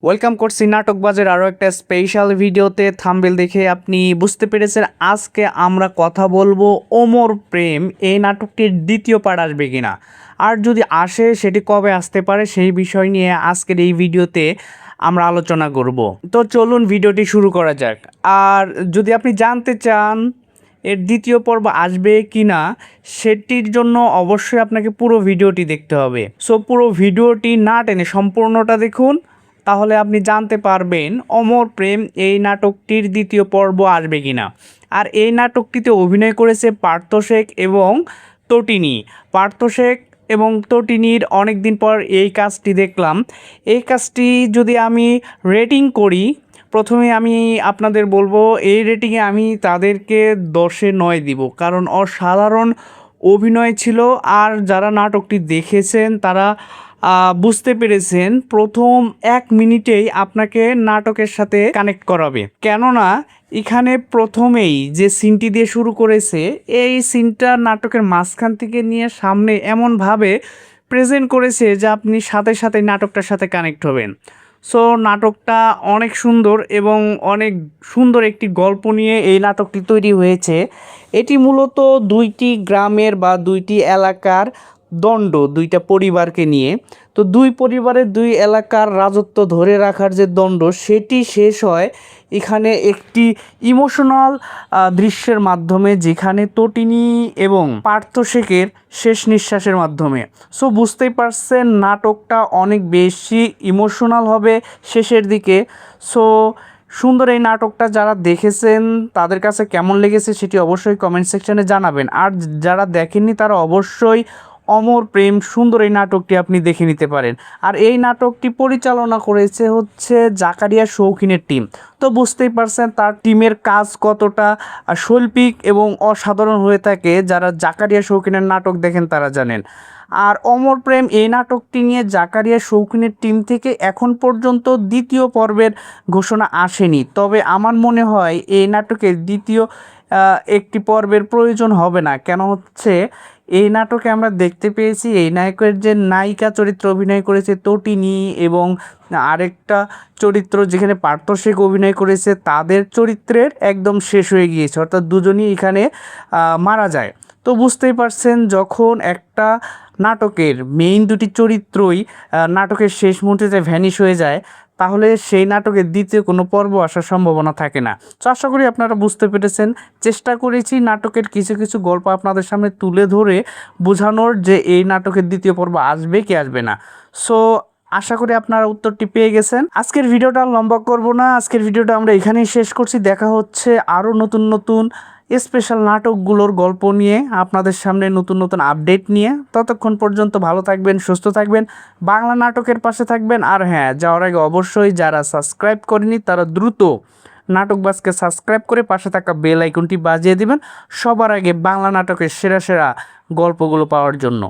Welcome করছি নাটকবাজের আরও একটা স্পেশাল ভিডিওতে। থাম্বনেল দেখে আপনি বুঝতে পেরেছেন আজকে আমরা কথা বলবো অমর প্রেম এই নাটকটির দ্বিতীয় পার্ট আসবে কিনা, আর যদি আসে সেটি কবে আসতে পারে সেই বিষয় নিয়ে আজকের এই ভিডিওতে আমরা আলোচনা করব। তো চলুন ভিডিওটি শুরু করা যাক। আর যদি আপনি জানতে চান এর দ্বিতীয় পর্ব আসবে কি না, সেটির জন্য অবশ্যই আপনাকে পুরো ভিডিওটি দেখতে হবে। সো পুরো ভিডিওটি না টেনে সম্পূর্ণটা দেখুন, তাহলে আপনি জানতে পারবেন অমর প্রেম এই নাটকটির দ্বিতীয় পর্ব আসবে কিনা। আর এই নাটকটিতে অভিনয় করেছে পার্থ শেখ এবং তটিনী। পার্থ শেখ এবং তটিনীর অনেক দিন পর এই কাজটি দেখলাম। এই কাজটি যদি আমি রেটিং করি, প্রথমে আমি আপনাদের বলবো এই রেটিংয়ে আমি তাদেরকে 10-এ 9 দিব, কারণ অসাধারণ অভিনয় ছিল। আর যারা নাটকটি দেখেছেন তারা বুঝতে পেরেছেন প্রথম 1 মিনিটেই আপনাকে নাটকের সাথে কানেক্ট করাবে। কেননা এখানে প্রথমেই যে সিনটি দিয়ে শুরু করেছে, এই সিনটা নাটকের মাঝখান থেকে নিয়ে সামনে এমনভাবে প্রেজেন্ট করেছে যে আপনি সাথে সাথে নাটকটার সাথে কানেক্ট হবেন। সো নাটকটা অনেক সুন্দর এবং অনেক সুন্দর একটি গল্প নিয়ে এই নাটকটি তৈরি হয়েছে। এটি মূলত দুইটি গ্রামের বা দুইটি এলাকার দ্বন্দ্ব, দুইটা পরিবারকে নিয়ে। তো দুই পরিবারের দুই এলাকার রাজত্ব ধরে রাখার যে দ্বন্দ্ব, সেটি শেষ হয় এখানে একটি ইমোশনাল দৃশ্যের মাধ্যমে, যেখানে তটিনী এবং পার্থ শেখের শেষ নিঃশ্বাসের মাধ্যমে। সো বুঝতেই পারছেন নাটকটা অনেক বেশি ইমোশনাল হবে শেষের দিকে। সো সুন্দর এই নাটকটা যারা দেখেছেন তাদের কাছে কেমন লেগেছে সেটি অবশ্যই কমেন্ট সেকশনে জানাবেন। আর যারা দেখেননি তারা অবশ্যই অমর প্রেম সুন্দর এই নাটকটি আপনি দেখে নিতে পারেন। আর এই নাটকটি পরিচালনা করেছে হচ্ছে জাকারিয়া শৌখিনের টিম। তো বুঝতেই পারছেন তার টিমের কাজ কতটা শৈল্পিক এবং অসাধারণ হয়ে থাকে। যারা জাকারিয়া শৌখিনের নাটক দেখেন তারা জানেন। আর অমর প্রেম এই নাটকটি নিয়ে জাকারিয়া শৌখিনের টিম থেকে এখন পর্যন্ত দ্বিতীয় পর্বের ঘোষণা আসেনি। তবে আমার মনে হয় এই নাটকের দ্বিতীয় একটি পর্বের প্রয়োজন হবে না। কেন হচ্ছে এই নাটকে আমরা দেখতে পেয়েছি এই নায়কের যে নায়িকা চরিত্র অভিনয় করেছে তটিনী, এবং আরেকটা চরিত্র যেখানে পার্থ শেখ অভিনয় করেছে, তাদের চরিত্রের একদম শেষ হয়ে গিয়েছে, অর্থাৎ দুজনই এখানে মারা যায়। তো বুঝতেই পারছেন যখন একটা নাটকের মেইন দুটি চরিত্রই নাটকের শেষ মুহূর্তে ভ্যানিশ হয়ে যায়, তাহলে সেই নাটকের দ্বিতীয় কোনো পর্ব আসার সম্ভাবনা থাকে না। তো আশা করি আপনারা বুঝতে পেরেছেন। চেষ্টা করেছি নাটকের কিছু কিছু গল্প আপনাদের সামনে তুলে ধরে বোঝানোর যে এই নাটকের দ্বিতীয় পর্ব আসবে কি আসবে না। সো আশা করি আপনারা উত্তরটি পেয়ে গেছেন। আজকের ভিডিওটা লম্বা করব না, আজকের ভিডিওটা আমরা এখানেই শেষ করছি। দেখা হচ্ছে আরও নতুন নতুন স্পেশাল নাটকগুলোর গল্প নিয়ে, আপনাদের সামনে নতুন নতুন আপডেট নিয়ে। ততক্ষণ পর্যন্ত ভালো থাকবেন, সুস্থ থাকবেন, বাংলা নাটকের পাশে থাকবেন। আর হ্যাঁ, যাওয়ার আগে অবশ্যই যারা সাবস্ক্রাইব করেনি তারা দ্রুত নাটকবাজকে সাবস্ক্রাইব করে পাশে থাকা বেল আইকনটি বাজিয়ে দিবেন সবার আগে বাংলা নাটকের সেরা সেরা গল্পগুলো পাওয়ার জন্য।